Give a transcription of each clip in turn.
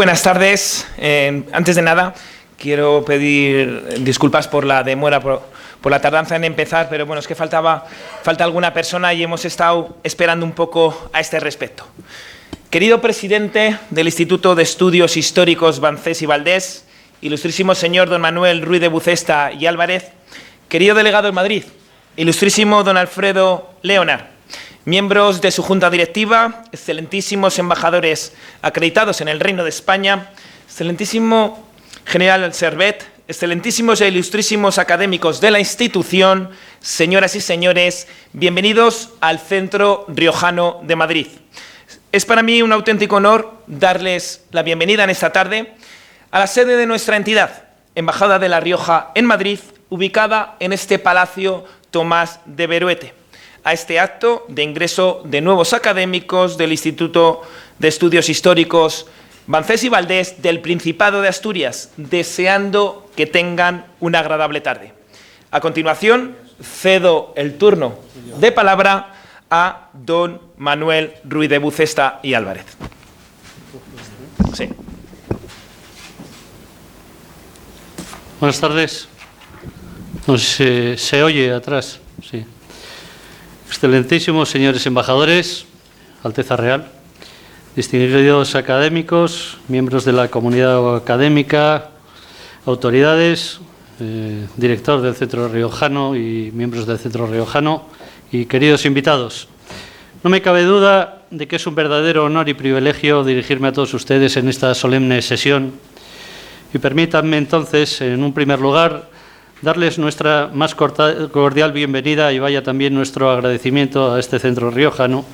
buenas tardes. Antes de nada, quiero pedir disculpas por la demora, por la tardanza en empezar, pero bueno, es que falta alguna persona y hemos estado esperando un poco a este respecto. Querido presidente del Instituto de Estudios Históricos Banzés y Valdés, ilustrísimo señor don Manuel Ruiz de Bucesta y Álvarez, querido delegado en Madrid, ilustrísimo don Alfredo Leonard, miembros de su junta directiva, excelentísimos embajadores acreditados en el Reino de España, excelentísimo general Servet, excelentísimos e ilustrísimos académicos de la institución, señoras y señores, bienvenidos al Centro Riojano de Madrid. Es para mí un auténtico honor darles la bienvenida en esta tarde a la sede de nuestra entidad, Embajada de La Rioja en Madrid, ubicada en este Palacio Tomás de Beruete, a este acto de ingreso de nuevos académicos del Instituto de Estudios Históricos Banzés y Valdés del Principado de Asturias, deseando que tengan una agradable tarde. A continuación, cedo el turno de palabra a don Manuel Ruiz de Bucesta y Álvarez. Sí. Buenas tardes. Se oye atrás, sí. Excelentísimos señores embajadores, Alteza Real, distinguidos académicos, miembros de la comunidad académica, autoridades, director del Centro Riojano y miembros del Centro Riojano y queridos invitados. No me cabe duda de que es un verdadero honor y privilegio dirigirme a todos ustedes en esta solemne sesión y permítanme entonces, en un primer lugar, darles nuestra más cordial bienvenida y vaya también nuestro agradecimiento a este Centro Riojano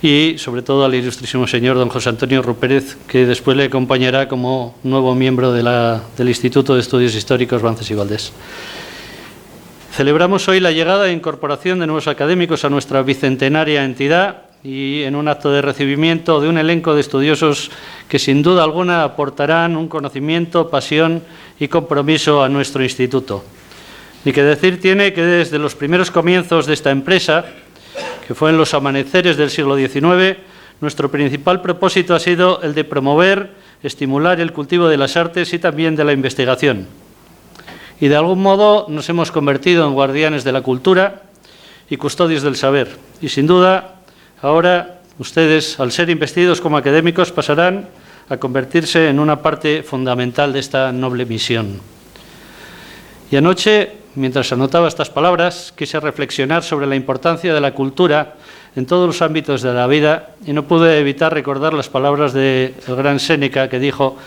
y sobre todo al ilustrísimo señor don José Antonio Rupérez, que después le acompañará como nuevo miembro del Instituto de Estudios Históricos Banzés y Valdés. Celebramos hoy la llegada e incorporación de nuevos académicos a nuestra bicentenaria entidad y en un acto de recibimiento de un elenco de estudiosos que sin duda alguna aportarán un conocimiento, pasión y compromiso a nuestro instituto. Ni que decir tiene que desde los primeros comienzos de esta empresa, que fue en los amaneceres del siglo XIX, nuestro principal propósito ha sido el de promover, estimular el cultivo de las artes y también de la investigación. Y de algún modo nos hemos convertido en guardianes de la cultura y custodios del saber. Y sin duda, ahora ustedes, al ser investidos como académicos, pasarán a convertirse en una parte fundamental de esta noble misión. Y anoche, mientras anotaba estas palabras, quise reflexionar sobre la importancia de la cultura en todos los ámbitos de la vida y no pude evitar recordar las palabras del gran Séneca que dijo: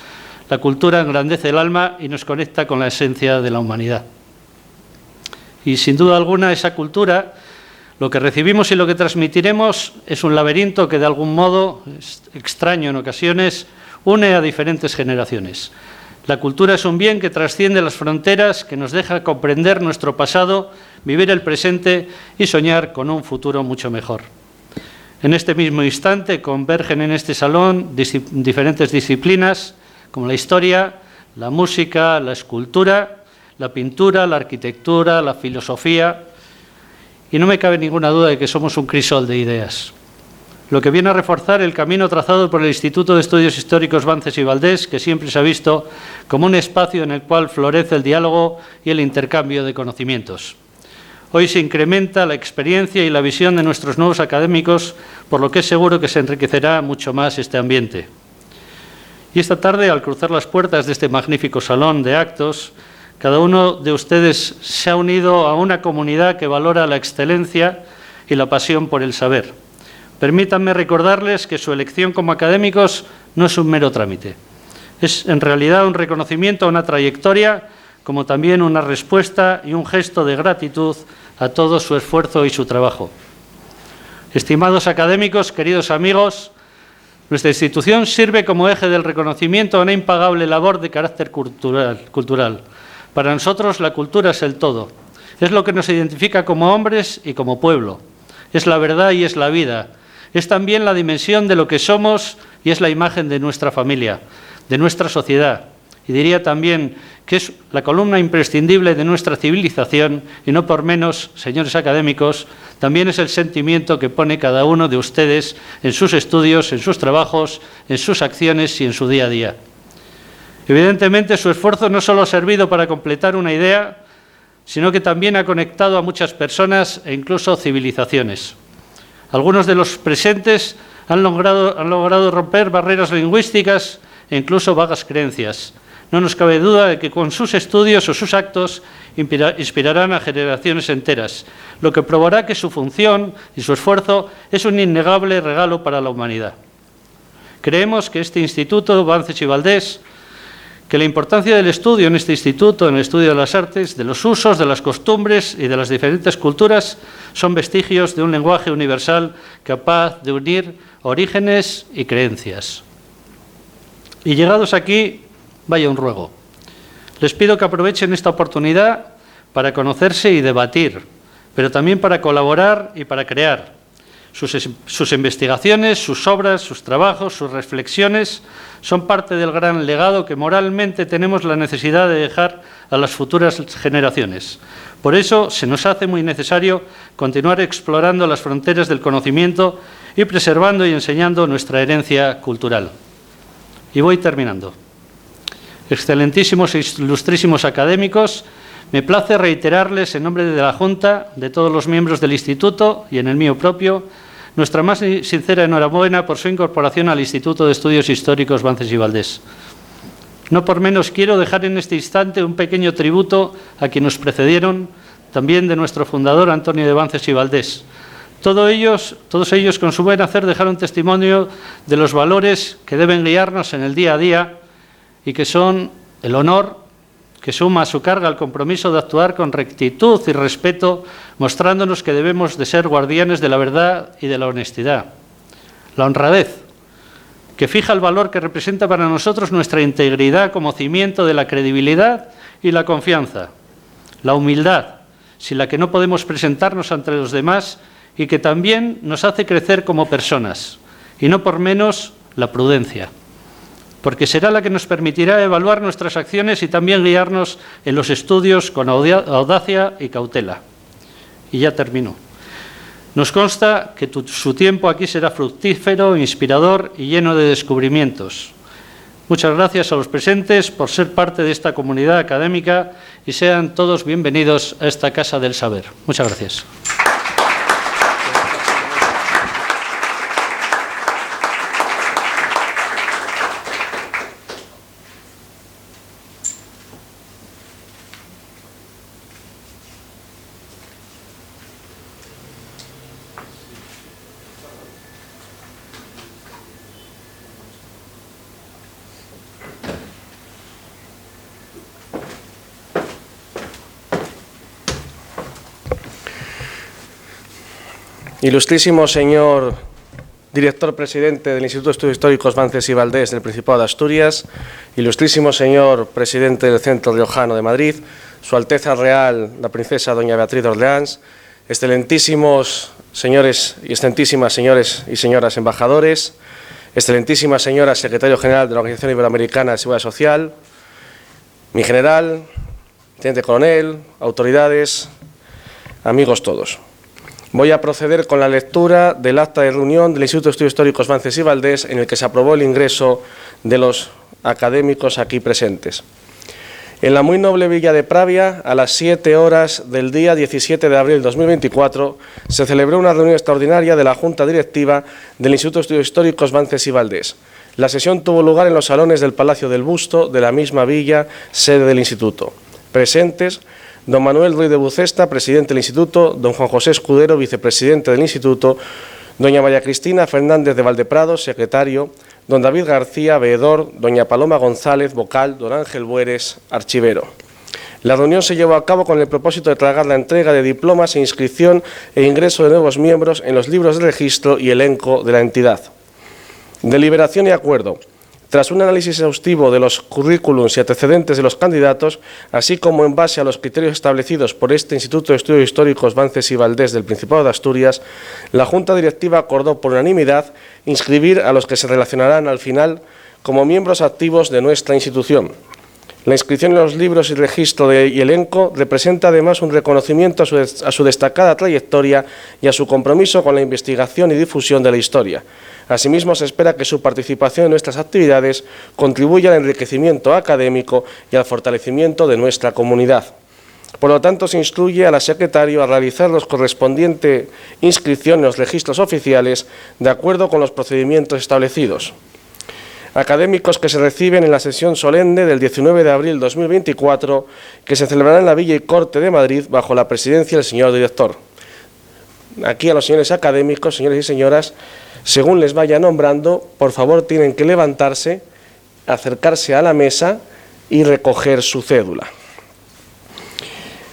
la cultura engrandece el alma y nos conecta con la esencia de la humanidad. Y sin duda alguna esa cultura, lo que recibimos y lo que transmitiremos es un laberinto que de algún modo, extraño en ocasiones, une a diferentes generaciones. La cultura es un bien que trasciende las fronteras, que nos deja comprender nuestro pasado, vivir el presente y soñar con un futuro mucho mejor. En este mismo instante convergen en este salón diferentes disciplinas como la historia, la música, la escultura, la pintura, la arquitectura, la filosofía. Y no me cabe ninguna duda de que somos un crisol de ideas, lo que viene a reforzar el camino trazado por el Instituto de Estudios Históricos Banzés y Valdés, que siempre se ha visto como un espacio en el cual florece el diálogo y el intercambio de conocimientos. Hoy se incrementa la experiencia y la visión de nuestros nuevos académicos, por lo que es seguro que se enriquecerá mucho más este ambiente. Y esta tarde, al cruzar las puertas de este magnífico salón de actos, cada uno de ustedes se ha unido a una comunidad que valora la excelencia y la pasión por el saber. Permítanme recordarles que su elección como académicos no es un mero trámite. Es en realidad un reconocimiento a una trayectoria, como también una respuesta y un gesto de gratitud a todo su esfuerzo y su trabajo. Estimados académicos, queridos amigos, nuestra institución sirve como eje del reconocimiento a una impagable labor de carácter cultural. Para nosotros la cultura es el todo. Es lo que nos identifica como hombres y como pueblo. Es la verdad y es la vida. Es también la dimensión de lo que somos y es la imagen de nuestra familia, de nuestra sociedad y diría también que es la columna imprescindible de nuestra civilización y no por menos, señores académicos, también es el sentimiento que pone cada uno de ustedes en sus estudios, en sus trabajos, en sus acciones y en su día a día. Evidentemente, su esfuerzo no solo ha servido para completar una idea, sino que también ha conectado a muchas personas e incluso civilizaciones. Algunos de los presentes han logrado romper barreras lingüísticas e incluso vagas creencias. No nos cabe duda de que con sus estudios o sus actos inspirarán a generaciones enteras, lo que probará que su función y su esfuerzo es un innegable regalo para la humanidad. Creemos que este Instituto Bances y Valdés, que la importancia del estudio en este instituto, en el estudio de las artes, de los usos, de las costumbres y de las diferentes culturas, son vestigios de un lenguaje universal capaz de unir orígenes y creencias. Y llegados aquí, vaya un ruego. Les pido que aprovechen esta oportunidad para conocerse y debatir, pero también para colaborar y para crear. Sus investigaciones, sus obras, sus trabajos, sus reflexiones son parte del gran legado que moralmente tenemos la necesidad de dejar a las futuras generaciones. Por eso se nos hace muy necesario continuar explorando las fronteras del conocimiento y preservando y enseñando nuestra herencia cultural. Y voy terminando. Excelentísimos e ilustrísimos académicos, me place reiterarles en nombre de la Junta, de todos los miembros del Instituto y en el mío propio, nuestra más sincera enhorabuena por su incorporación al Instituto de Estudios Históricos Bances y Valdés. No por menos quiero dejar en este instante un pequeño tributo a quienes nos precedieron, también de nuestro fundador Antonio de Bances y Valdés. Todos ellos con su buen hacer dejaron testimonio de los valores que deben guiarnos en el día a día y que son el honor que suma a su carga el compromiso de actuar con rectitud y respeto, mostrándonos que debemos de ser guardianes de la verdad y de la honestidad. La honradez, que fija el valor que representa para nosotros nuestra integridad como cimiento de la credibilidad y la confianza. La humildad, sin la que no podemos presentarnos ante los demás y que también nos hace crecer como personas. Y no por menos, la prudencia, porque será la que nos permitirá evaluar nuestras acciones y también guiarnos en los estudios con audacia y cautela. Y ya termino. Nos consta que su tiempo aquí será fructífero, inspirador y lleno de descubrimientos. Muchas gracias a los presentes por ser parte de esta comunidad académica y sean todos bienvenidos a esta Casa del Saber. Muchas gracias. Ilustrísimo señor director presidente del Instituto de Estudios Históricos Bances y Valdés del Principado de Asturias, ilustrísimo señor presidente del Centro Riojano de Madrid, Su Alteza Real la Princesa Doña Beatriz de Orleans, excelentísimos señores y excelentísimas señores y señoras embajadores, excelentísima señora secretario general de la Organización Iberoamericana de Seguridad Social, mi general, teniente coronel, autoridades, amigos todos. Voy a proceder con la lectura del acta de reunión del Instituto de Estudios Históricos Bances y Valdés en el que se aprobó el ingreso de los académicos aquí presentes. En la muy noble villa de Pravia, a las 7 horas del día 17 de abril de 2024, se celebró una reunión extraordinaria de la Junta Directiva del Instituto de Estudios Históricos Bances y Valdés. La sesión tuvo lugar en los salones del Palacio del Busto de la misma villa, sede del Instituto. Presentes: don Manuel Ruiz de Bucesta, presidente del Instituto; don Juan José Escudero, vicepresidente del Instituto; doña María Cristina Fernández de Valdeprado, secretario; don David García, veedor; doña Paloma González, vocal; don Ángel Bueres, archivero. La reunión se llevó a cabo con el propósito de tragar la entrega de diplomas e inscripción e ingreso de nuevos miembros en los libros de registro y elenco de la entidad. Deliberación y acuerdo. Tras un análisis exhaustivo de los currículums y antecedentes de los candidatos, así como en base a los criterios establecidos por este Instituto de Estudios Históricos Bances y Valdés del Principado de Asturias, la Junta Directiva acordó por unanimidad inscribir a los que se relacionarán al final como miembros activos de nuestra institución. La inscripción en los libros y registro y elenco representa además un reconocimiento a su destacada trayectoria y a su compromiso con la investigación y difusión de la historia. Asimismo, se espera que su participación en nuestras actividades contribuya al enriquecimiento académico y al fortalecimiento de nuestra comunidad. Por lo tanto, se instruye a la secretaria a realizar la correspondiente inscripción en los registros oficiales de acuerdo con los procedimientos establecidos. Académicos que se reciben en la sesión solemne del 19 de abril de 2024, que se celebrará en la Villa y Corte de Madrid bajo la presidencia del señor director. Aquí a los señores académicos, señores y señoras, según les vaya nombrando, por favor tienen que levantarse, acercarse a la mesa y recoger su cédula.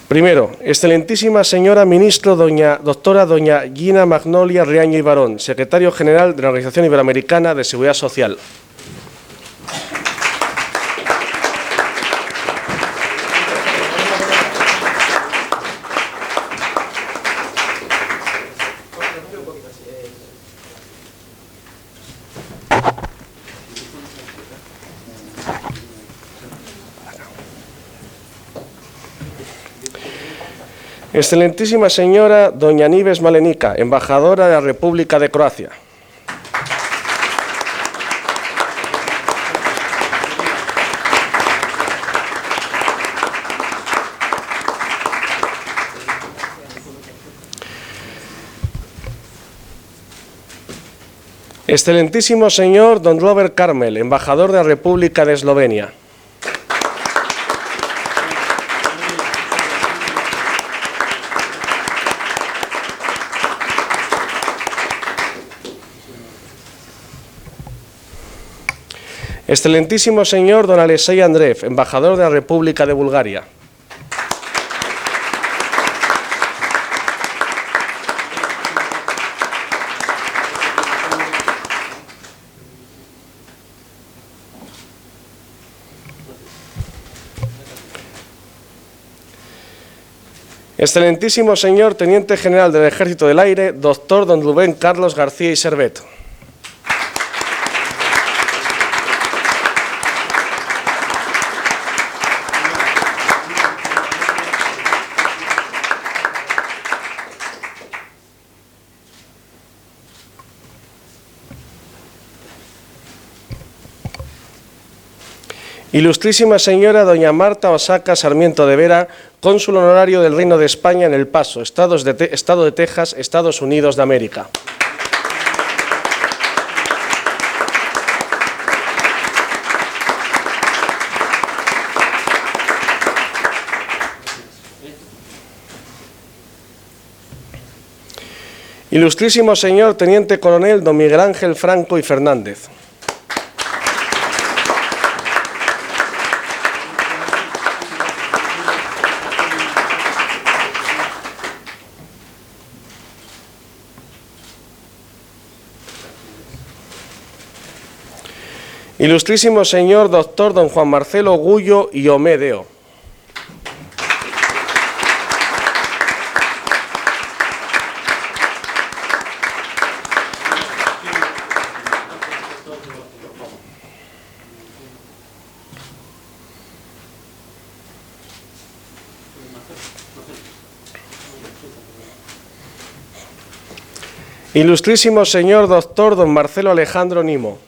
Primero, excelentísima señora ministro doctora doña Gina Magnolia Riaño y Barón, secretario general de la Organización Iberoamericana de Seguridad Social. Excelentísima señora doña Nives Malenica, embajadora de la República de Croacia. Excelentísimo señor don Robert Carmel, embajador de la República de Eslovenia. Excelentísimo señor don Alexei Andreev, embajador de la República de Bulgaria. Excelentísimo señor teniente general del Ejército del Aire, doctor don Rubén Carlos García y Servet. Ilustrísima señora doña Marta Osaka Sarmiento de Vera, cónsul honorario del Reino de España en El Paso, Estado de Texas, Estados Unidos de América. Ilustrísimo señor teniente coronel don Miguel Ángel Franco y Fernández. Ilustrísimo señor doctor don Juan Marcelo Gullo y Omedeo. Ilustrísimo señor doctor don Marcelo Alejandro Nimo.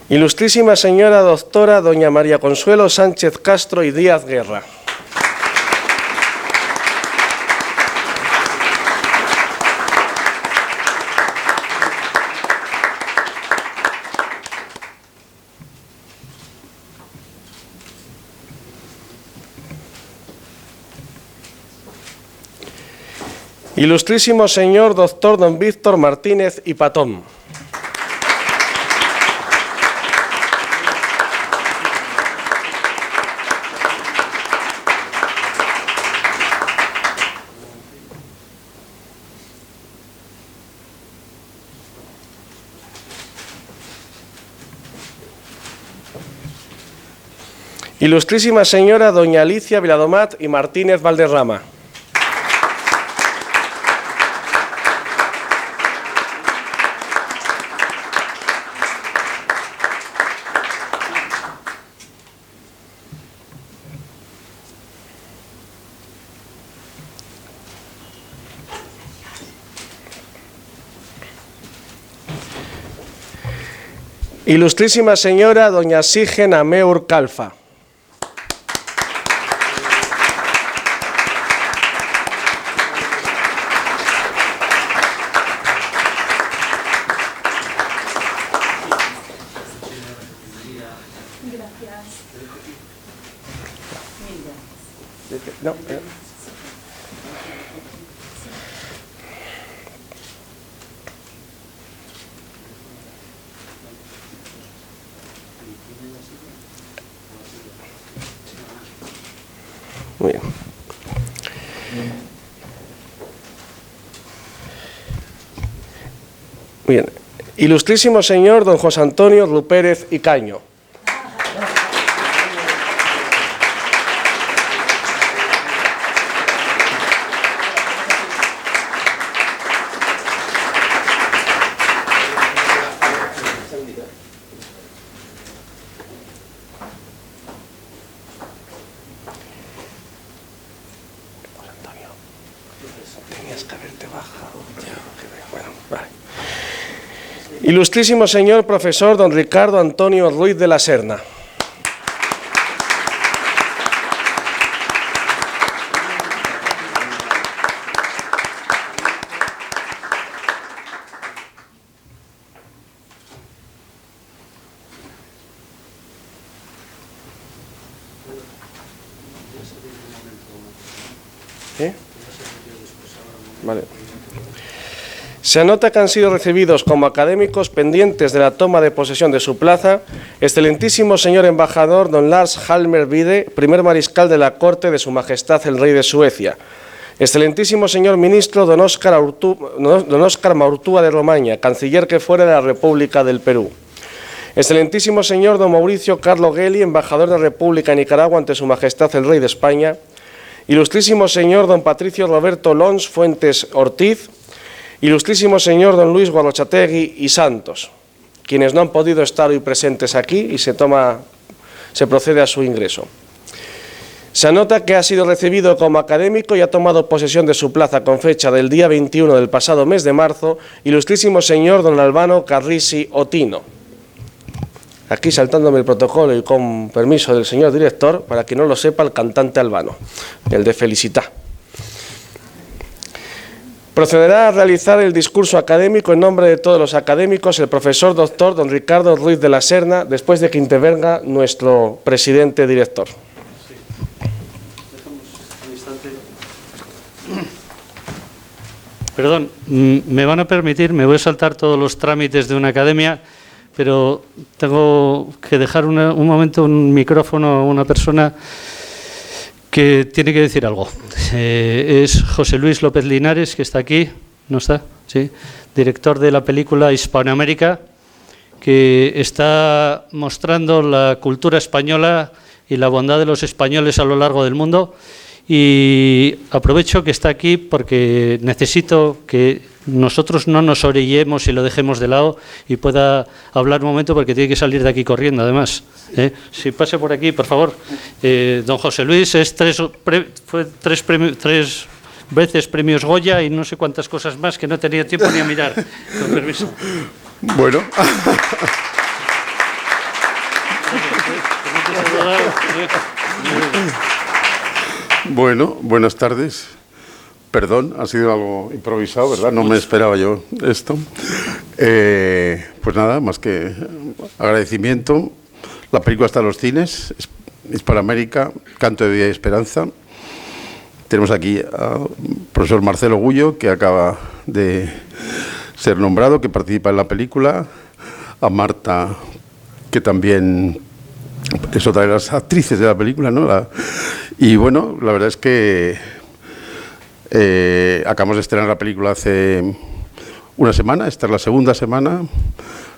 Ilustrísima señora doctora doña María Consuelo Sánchez Castro y Díaz Guerra. Ilustrísimo señor doctor don Víctor Martínez y Patón. Ilustrísima señora doña Alicia Viladomat y Martínez Valderrama. Ilustrísima señora doña Sigen Ameur Calfa. No, Muy bien. Muy bien. Ilustrísimo señor don José Antonio Rupérez y Caño. Ilustrísimo señor profesor don Ricardo Antonio Ruiz de la Serna. Vale. Se anota que han sido recibidos como académicos pendientes de la toma de posesión de su plaza, excelentísimo señor embajador don Lars Halmer Vide, primer mariscal de la corte de Su Majestad el Rey de Suecia, excelentísimo señor ministro don Óscar Maurtúa de Romaña, canciller que fuera de la República del Perú, excelentísimo señor don Mauricio Carlo Gelli, embajador de la República de Nicaragua ante Su Majestad el Rey de España, ilustrísimo señor don Patricio Roberto Lons Fuentes Ortiz, ilustrísimo señor don Luis Guarrochategui y Santos, quienes no han podido estar hoy presentes aquí y se procede a su ingreso. Se anota que ha sido recibido como académico y ha tomado posesión de su plaza con fecha del día 21 del pasado mes de marzo, ilustrísimo señor don Albano Carrisi Otino. Aquí saltándome el protocolo y con permiso del señor director, para quien no lo sepa, el cantante Albano, el de Felicità. Procederá a realizar el discurso académico en nombre de todos los académicos el profesor doctor don Ricardo Ruiz de la Serna, después de que intervenga nuestro presidente director. Perdón, me van a permitir, me voy a saltar todos los trámites de una academia, pero tengo que dejar un momento un micrófono a una persona que tiene que decir algo. Es José Luis López Linares, que está aquí, ¿no está? Sí, director de la película Hispanoamérica, que está mostrando la cultura española y la bondad de los españoles a lo largo del mundo. Y aprovecho que está aquí porque necesito que nosotros no nos orillemos y lo dejemos de lado y pueda hablar un momento porque tiene que salir de aquí corriendo, además. Si pase por aquí, por favor. Don José Luis fue tres veces premios Goya y no sé cuántas cosas más que no tenía tiempo ni a mirar. Con permiso. Bueno. Bueno, buenas tardes. Perdón, ha sido algo improvisado, ¿verdad? No me esperaba yo esto. Pues nada, más que agradecimiento. La película está en los cines, Hispanoamérica, Canto de Vida y Esperanza. Tenemos aquí al profesor Marcelo Gullo, que acaba de ser nombrado, que participa en la película, a Marta, que también es otra de las actrices de la película, ¿no? Y bueno, la verdad es que acabamos de estrenar la película hace una semana, esta es la segunda semana,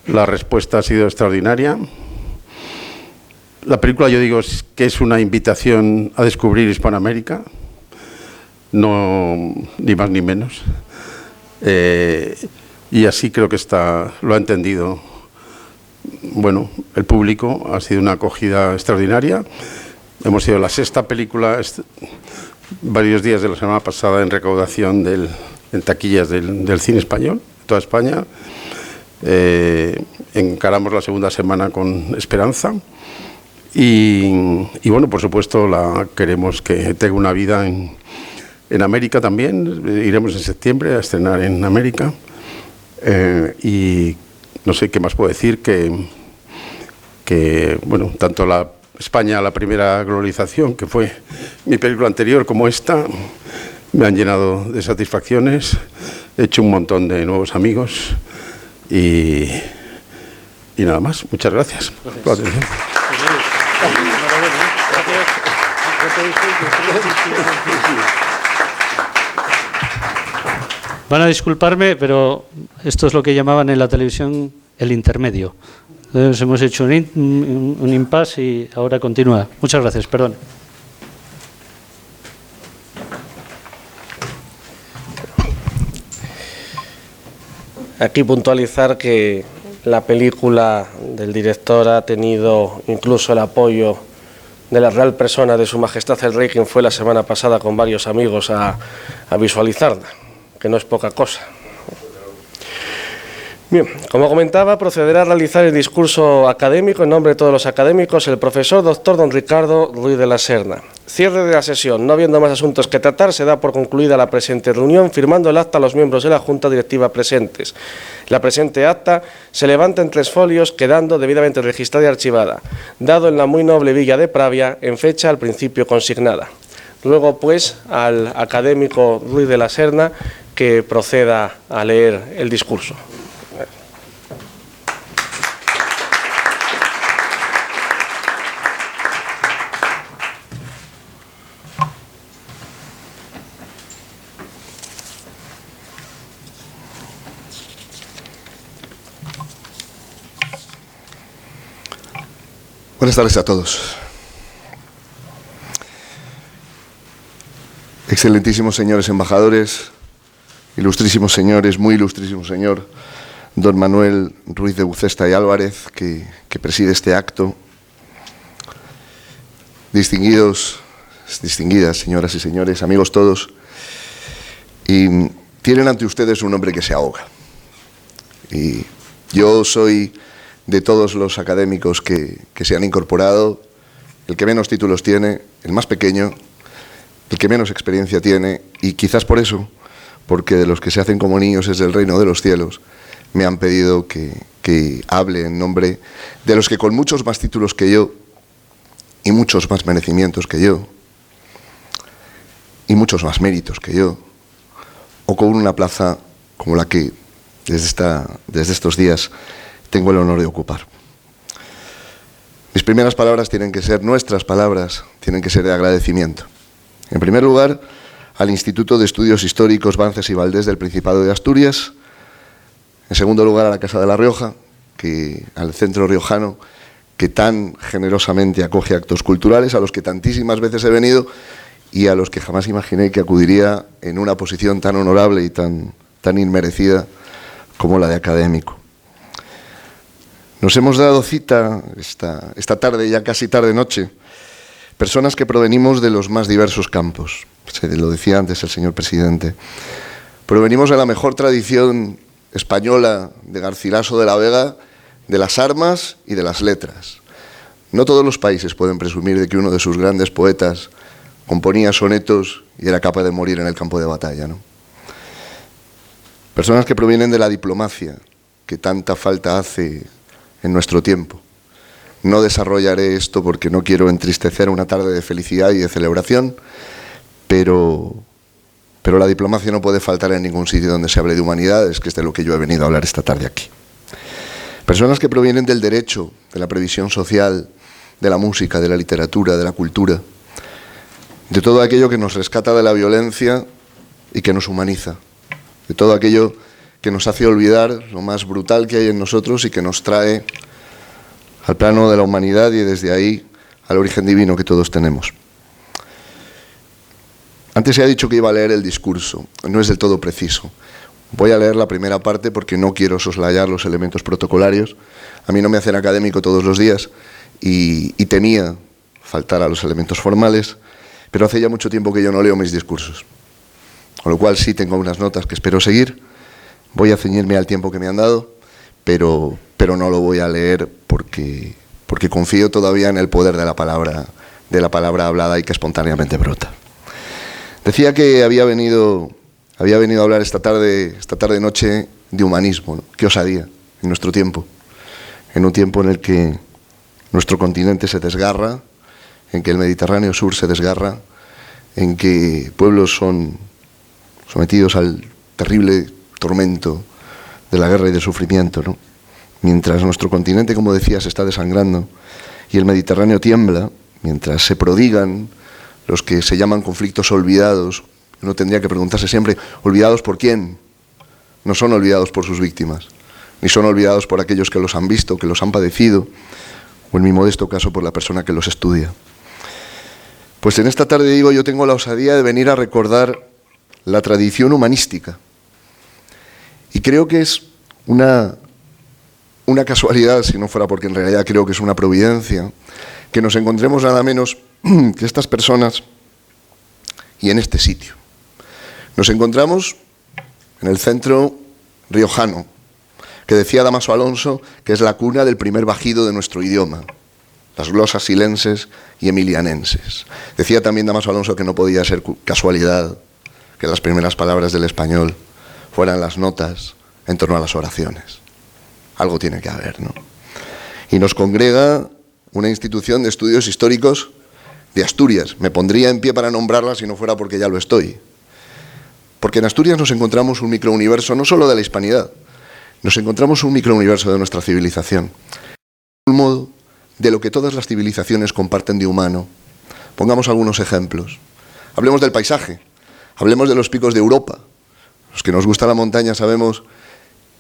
la respuesta ha sido extraordinaria. La película, yo digo, que es una invitación a descubrir Hispanoamérica, no ni más ni menos. Y así creo que lo ha entendido. Bueno, el público ha sido una acogida extraordinaria. Hemos sido la sexta película varios días de la semana pasada en recaudación en taquillas del cine español, toda España. Encaramos la segunda semana con esperanza y bueno, por supuesto queremos que tenga una vida en América también. Iremos en septiembre a estrenar en América y no sé qué más puedo decir que bueno, tanto España, la primera glorización, que fue mi película anterior, como esta, me han llenado de satisfacciones. He hecho un montón de nuevos amigos y nada más. Muchas gracias por la atención. Van a disculparme, pero esto es lo que llamaban en la televisión el intermedio. Entonces hemos hecho un impasse y ahora continúa. Muchas gracias, perdón. Aquí puntualizar que la película del director ha tenido incluso el apoyo de la Real Persona de Su Majestad el Rey, quien fue la semana pasada con varios amigos a visualizarla, que no es poca cosa. Bien, como comentaba, procederá a realizar el discurso académico en nombre de todos los académicos el profesor doctor don Ricardo Ruiz de la Serna. Cierre de la sesión. No habiendo más asuntos que tratar, se da por concluida la presente reunión, firmando el acta a los miembros de la Junta Directiva presentes. La presente acta se levanta en 3 folios, quedando debidamente registrada y archivada, dado en la muy noble villa de Pravia, en fecha al principio consignada. Luego, pues, al académico Ruiz de la Serna que proceda a leer el discurso. Buenas tardes a todos. Excelentísimos señores embajadores, ilustrísimos señores, muy ilustrísimo señor, don Manuel Ruiz de Bucesta y Álvarez, que preside este acto, distinguidas señoras y señores, amigos todos, y tienen ante ustedes un hombre que se ahoga. Y yo soy de todos los académicos que se han incorporado, el que menos títulos tiene, el más pequeño, el que menos experiencia tiene, y quizás por eso, porque de los que se hacen como niños es del reino de los cielos, me han pedido que hable en nombre de los que con muchos más títulos que yo, y muchos más merecimientos que yo, y muchos más méritos que yo, o con una plaza como la que desde estos días tengo el honor de ocupar. Mis primeras palabras tienen que ser, nuestras palabras, tienen que ser de agradecimiento. En primer lugar, al Instituto de Estudios Históricos Bances y Valdés del Principado de Asturias. En segundo lugar, a la Casa de la Rioja, al Centro Riojano, que tan generosamente acoge actos culturales, a los que tantísimas veces he venido y a los que jamás imaginé que acudiría en una posición tan honorable y tan inmerecida como la de académico. Nos hemos dado cita esta tarde, ya casi tarde-noche, personas que provenimos de los más diversos campos. Se lo decía antes el señor presidente. Provenimos de la mejor tradición española de Garcilaso de la Vega, de las armas y de las letras. No todos los países pueden presumir de que uno de sus grandes poetas componía sonetos y era capaz de morir en el campo de batalla, ¿no? Personas que provienen de la diplomacia, que tanta falta hace en nuestro tiempo. No desarrollaré esto porque no quiero entristecer una tarde de felicidad y de celebración, pero la diplomacia no puede faltar en ningún sitio donde se hable de humanidades, que es de lo que yo he venido a hablar esta tarde aquí. Personas que provienen del derecho, de la previsión social, de la música, de la literatura, de la cultura, de todo aquello que nos rescata de la violencia y que nos humaniza, de todo aquello que nos hace olvidar lo más brutal que hay en nosotros y que nos trae al plano de la humanidad y desde ahí al origen divino que todos tenemos. Antes se ha dicho que iba a leer el discurso, no es del todo preciso. Voy a leer la primera parte porque no quiero soslayar los elementos protocolarios. A mí no me hacen académico todos los días y temía faltar a los elementos formales, pero hace ya mucho tiempo que yo no leo mis discursos. Con lo cual sí tengo unas notas que espero seguir. Voy a ceñirme al tiempo que me han dado, pero no lo voy a leer porque confío todavía en el poder de la palabra hablada y que espontáneamente brota. Decía que había venido a hablar esta tarde noche de humanismo, ¿no? Qué osadía en nuestro tiempo, en un tiempo en el que nuestro continente se desgarra, en que el Mediterráneo sur se desgarra, en que pueblos son sometidos al terrible tormento de la guerra y del sufrimiento, ¿no? Mientras nuestro continente, como decía, se está desangrando y el Mediterráneo tiembla, mientras se prodigan los que se llaman conflictos olvidados. Uno tendría que preguntarse siempre, ¿olvidados por quién? No son olvidados por sus víctimas, ni son olvidados por aquellos que los han visto, que los han padecido, o en mi modesto caso por la persona que los estudia. Pues en esta tarde, digo, yo tengo la osadía de venir a recordar la tradición humanística. Y creo que es una casualidad, si no fuera porque en realidad creo que es una providencia, que nos encontremos nada menos que estas personas y en este sitio. Nos encontramos en el centro riojano, que decía Dámaso Alonso que es la cuna del primer bajido de nuestro idioma, las glosas silenses y emilianenses. Decía también Dámaso Alonso que no podía ser casualidad que las primeras palabras del español fueran las notas en torno a las oraciones. Algo tiene que haber, ¿no? Y nos congrega una institución de estudios históricos de Asturias. Me pondría en pie para nombrarla si no fuera porque ya lo estoy. Porque en Asturias nos encontramos un microuniverso no solo de la hispanidad, nos encontramos un microuniverso de nuestra civilización. Un modo de lo que todas las civilizaciones comparten de humano. Pongamos algunos ejemplos. Hablemos del paisaje, hablemos de los picos de Europa. Los que nos gusta la montaña sabemos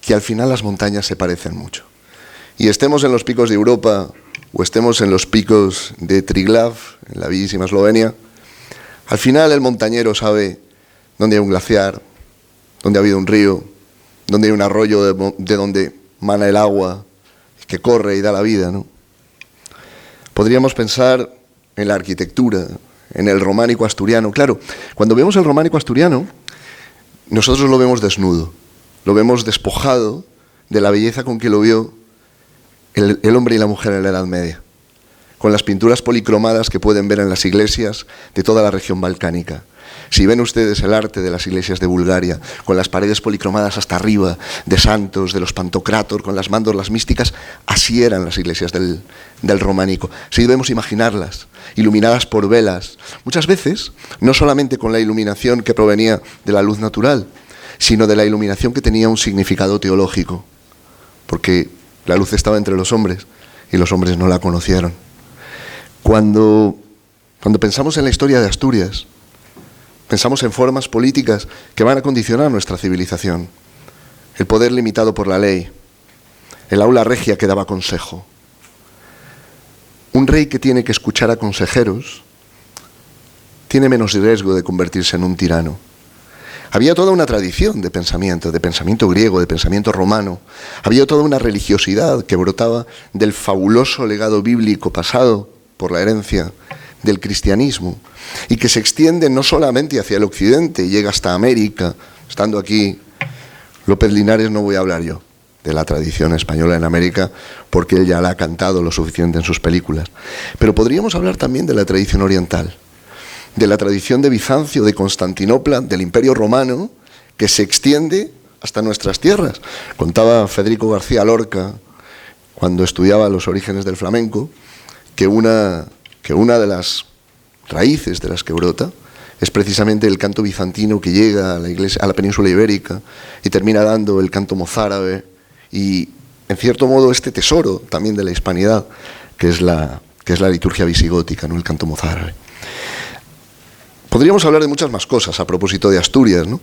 que al final las montañas se parecen mucho. Y estemos en los picos de Europa o estemos en los picos de Triglav, en la bellísima Eslovenia, al final el montañero sabe dónde hay un glaciar, dónde ha habido un río, dónde hay un arroyo de donde mana el agua, que corre y da la vida, ¿no? Podríamos pensar en la arquitectura, en el románico asturiano. Claro, cuando vemos el románico asturiano, nosotros lo vemos desnudo, lo vemos despojado de la belleza con que lo vio el hombre y la mujer en la Edad Media, con las pinturas policromadas que pueden ver en las iglesias de toda la región balcánica. Si ven ustedes el arte de las iglesias de Bulgaria, con las paredes policromadas hasta arriba, de santos, de los pantocrátor, con las mándolas místicas, así eran las iglesias del románico. Si debemos imaginarlas, iluminadas por velas, muchas veces, no solamente con la iluminación que provenía de la luz natural, sino de la iluminación que tenía un significado teológico, porque la luz estaba entre los hombres y los hombres no la conocieron. Cuando pensamos en la historia de Asturias, pensamos en formas políticas que van a condicionar nuestra civilización. El poder limitado por la ley, el aula regia que daba consejo. Un rey que tiene que escuchar a consejeros tiene menos riesgo de convertirse en un tirano. Había toda una tradición de pensamiento griego, de pensamiento romano. Había toda una religiosidad que brotaba del fabuloso legado bíblico pasado por la herencia del cristianismo y que se extiende no solamente hacia el occidente, llega hasta América. Estando aquí López Linares, no voy a hablar yo de la tradición española en América porque él ya la ha cantado lo suficiente en sus películas. Pero podríamos hablar también de la tradición oriental, de la tradición de Bizancio, de Constantinopla, del Imperio Romano, que se extiende hasta nuestras tierras. Contaba Federico García Lorca, cuando estudiaba los orígenes del flamenco, que una de las raíces de las que brota es precisamente el canto bizantino que llega a la península ibérica y termina dando el canto mozárabe y, en cierto modo, este tesoro también de la hispanidad, que es la liturgia visigótica, ¿no? El canto mozárabe. Podríamos hablar de muchas más cosas a propósito de Asturias, ¿no?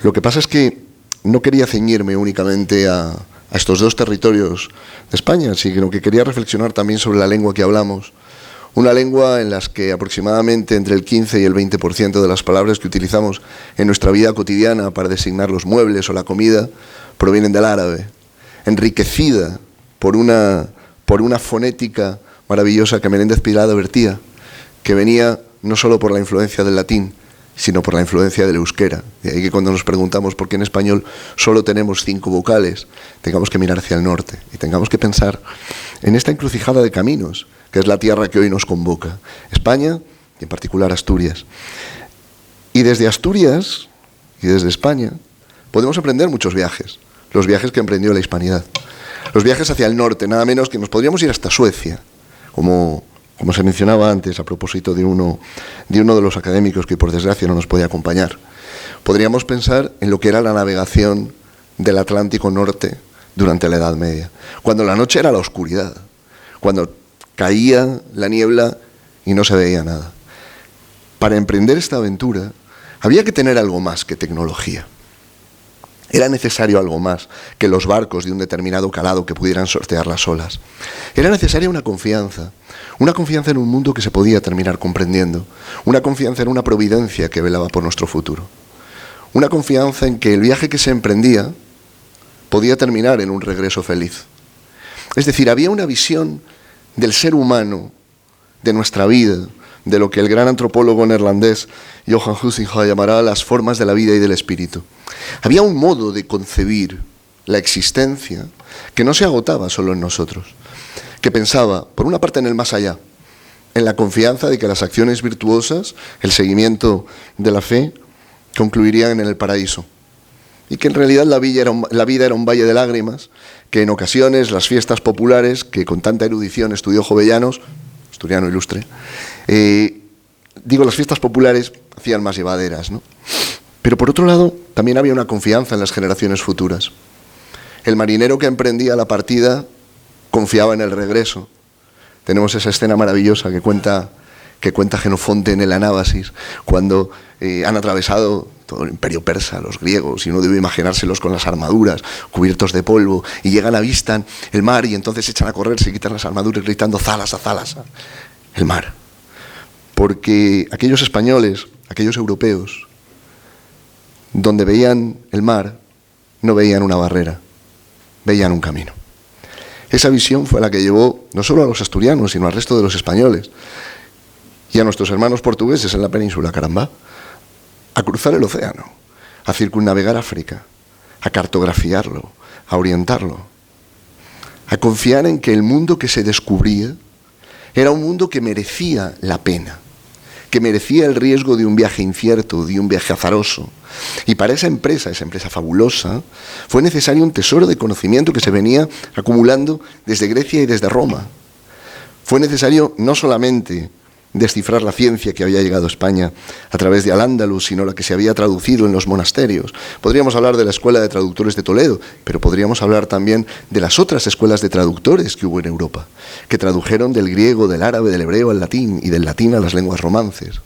Lo que pasa es que no quería ceñirme únicamente a estos dos territorios de España, sino que quería reflexionar también sobre la lengua que hablamos, Una lengua en la que aproximadamente entre el 15 y el 20% de las palabras que utilizamos en nuestra vida cotidiana para designar los muebles o la comida provienen del árabe, enriquecida por una fonética maravillosa que Menéndez Pidal vertía, que venía no solo por la influencia del latín, sino por la influencia del euskera. De ahí que cuando nos preguntamos por qué en español solo tenemos 5 vocales, tengamos que mirar hacia el norte y tengamos que pensar en esta encrucijada de caminos, que es la tierra que hoy nos convoca, España y en particular Asturias. Y desde Asturias y desde España podemos emprender muchos viajes, los viajes que emprendió la hispanidad, los viajes hacia el norte, nada menos que nos podríamos ir hasta Suecia, como se mencionaba antes a propósito de uno de los académicos que por desgracia no nos puede acompañar. Podríamos pensar en lo que era la navegación del Atlántico Norte durante la Edad Media, cuando la noche era la oscuridad, cuando caía la niebla y no se veía nada. Para emprender esta aventura había que tener algo más que tecnología. Era necesario algo más que los barcos de un determinado calado que pudieran sortear las olas. Era necesaria una confianza en un mundo que se podía terminar comprendiendo, una confianza en una providencia que velaba por nuestro futuro, una confianza en que el viaje que se emprendía podía terminar en un regreso feliz. Es decir, había una visión del ser humano, de nuestra vida, de lo que el gran antropólogo neerlandés Johan Huizinga llamará las formas de la vida y del espíritu. Había un modo de concebir la existencia que no se agotaba solo en nosotros, que pensaba, por una parte, en el más allá, en la confianza de que las acciones virtuosas, el seguimiento de la fe, concluirían en el paraíso, y que en realidad la vida era un valle de lágrimas, que en ocasiones las fiestas populares, que con tanta erudición estudió Jovellanos, asturiano ilustre, las fiestas populares hacían más llevaderas, ¿no? Pero por otro lado, también había una confianza en las generaciones futuras. El marinero que emprendía la partida confiaba en el regreso. Tenemos esa escena maravillosa que cuenta Jenofonte en el Anábasis, cuando han atravesado todo el imperio persa, los griegos, y uno debe imaginárselos con las armaduras, cubiertos de polvo, y llegan, avistan el mar, y entonces echan a correr, se quitan las armaduras, gritando Thalassa, Thalassa, el mar. Porque aquellos españoles, aquellos europeos, donde veían el mar, no veían una barrera, veían un camino. Esa visión fue la que llevó no solo a los asturianos, sino al resto de los españoles y a nuestros hermanos portugueses en la península, caramba, a cruzar el océano, a circunnavegar África, a cartografiarlo, a orientarlo, a confiar en que el mundo que se descubría era un mundo que merecía la pena, que merecía el riesgo de un viaje incierto, de un viaje azaroso. Y para esa empresa fabulosa, fue necesario un tesoro de conocimiento que se venía acumulando desde Grecia y desde Roma. Fue necesario no solamente descifrar la ciencia que había llegado a España a través de Al-Ándalus, sino la que se había traducido en los monasterios. Podríamos hablar de la Escuela de Traductores de Toledo, pero podríamos hablar también de las otras escuelas de traductores que hubo en Europa, que tradujeron del griego, del árabe, del hebreo al latín y del latín a las lenguas romances.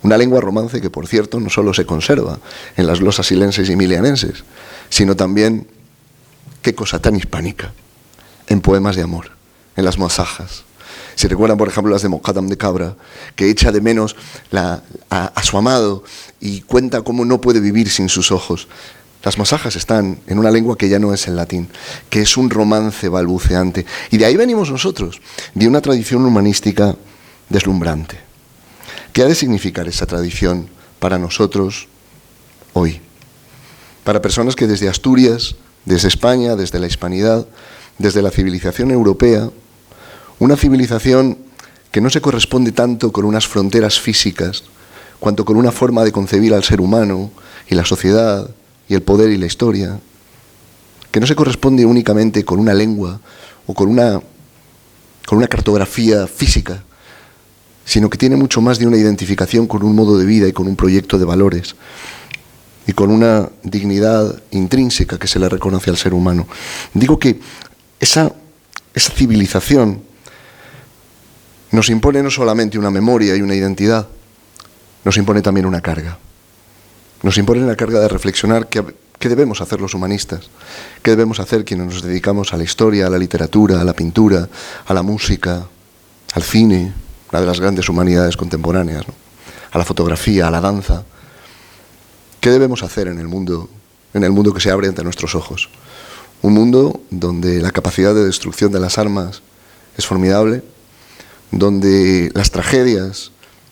Una lengua romance que, por cierto, no solo se conserva en las glosas silenses y emilianenses, sino también, qué cosa tan hispánica, en poemas de amor, en las masajas. Si recuerdan, por ejemplo, las de Mocadam de Cabra, que echa de menos a su amado y cuenta cómo no puede vivir sin sus ojos. Las masajas están en una lengua que ya no es el latín, que es un romance balbuceante. Y de ahí venimos nosotros, de una tradición humanística deslumbrante. ¿Qué ha de significar esa tradición para nosotros hoy? Para personas que desde Asturias, desde España, desde la hispanidad, desde la civilización europea, una civilización que no se corresponde tanto con unas fronteras físicas, cuanto con una forma de concebir al ser humano y la sociedad y el poder y la historia, que no se corresponde únicamente con una lengua o con una cartografía física, sino que tiene mucho más de una identificación con un modo de vida y con un proyecto de valores y con una dignidad intrínseca que se le reconoce al ser humano. Digo que esa civilización nos impone no solamente una memoria y una identidad, nos impone también una carga. Nos impone la carga de reflexionar qué debemos hacer los humanistas, qué debemos hacer quienes nos dedicamos a la historia, a la literatura, a la pintura, a la música, al cine, una de las grandes humanidades contemporáneas, ¿no? A la fotografía, a la danza. ¿Qué debemos hacer en el mundo que se abre ante nuestros ojos? Un mundo donde la capacidad de destrucción de las armas es formidable, donde las tragedias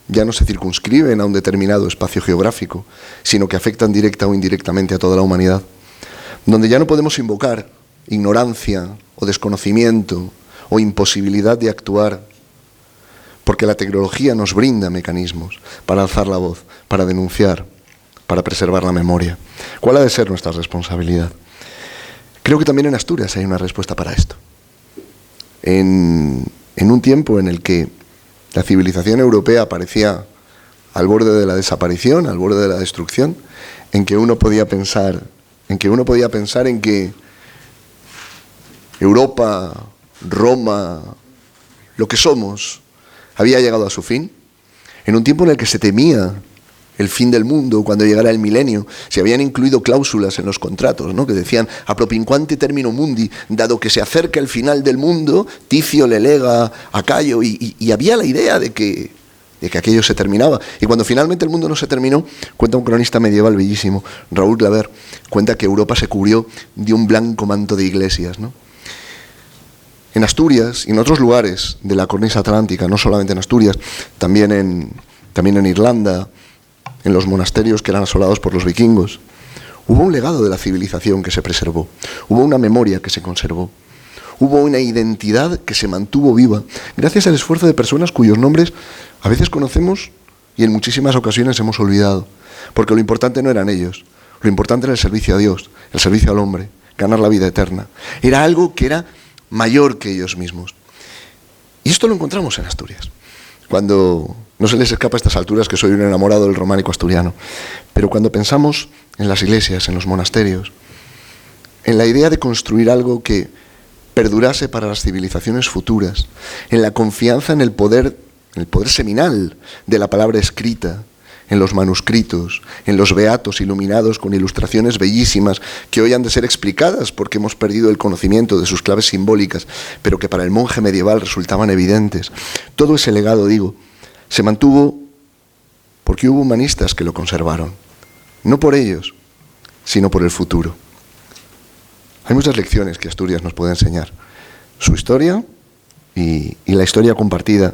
ya no se circunscriben a un determinado espacio geográfico, sino que afectan directa o indirectamente a toda la humanidad, donde ya no podemos invocar ignorancia o desconocimiento o imposibilidad de actuar, porque la tecnología nos brinda mecanismos para alzar la voz, para denunciar, para preservar la memoria. ¿Cuál ha de ser nuestra responsabilidad? Creo que también en Asturias hay una respuesta para esto. En un tiempo en el que la civilización europea parecía al borde de la desaparición, al borde de la destrucción, en que uno podía pensar en que Europa, Roma, lo que somos, había llegado a su fin, en un tiempo en el que se temía el fin del mundo cuando llegara el milenio. Se habían incluido cláusulas en los contratos, ¿no?, que decían a propinquante termino mundi, dado que se acerca el final del mundo, Ticio le lega a Cayo, y había la idea de que aquello se terminaba. Y cuando finalmente el mundo no se terminó, cuenta un cronista medieval bellísimo, Raúl Glaber, cuenta que Europa se cubrió de un blanco manto de iglesias, ¿no? En Asturias y en otros lugares de la cornisa atlántica, no solamente en Asturias, también en Irlanda, en los monasterios que eran asolados por los vikingos, hubo un legado de la civilización que se preservó, hubo una memoria que se conservó, hubo una identidad que se mantuvo viva, gracias al esfuerzo de personas cuyos nombres a veces conocemos y en muchísimas ocasiones hemos olvidado, porque lo importante no eran ellos, lo importante era el servicio a Dios, el servicio al hombre, ganar la vida eterna. Era algo que era mayor que ellos mismos. Y esto lo encontramos en Asturias. Cuando no se les escapa a estas alturas que soy un enamorado del románico asturiano, pero cuando pensamos en las iglesias, en los monasterios, en la idea de construir algo que perdurase para las civilizaciones futuras, en la confianza en el poder seminal de la palabra escrita, en los manuscritos, en los beatos iluminados con ilustraciones bellísimas que hoy han de ser explicadas porque hemos perdido el conocimiento de sus claves simbólicas, pero que para el monje medieval resultaban evidentes. Todo ese legado, digo, se mantuvo porque hubo humanistas que lo conservaron, no por ellos, sino por el futuro. Hay muchas lecciones que Asturias nos puede enseñar, su historia y la historia compartida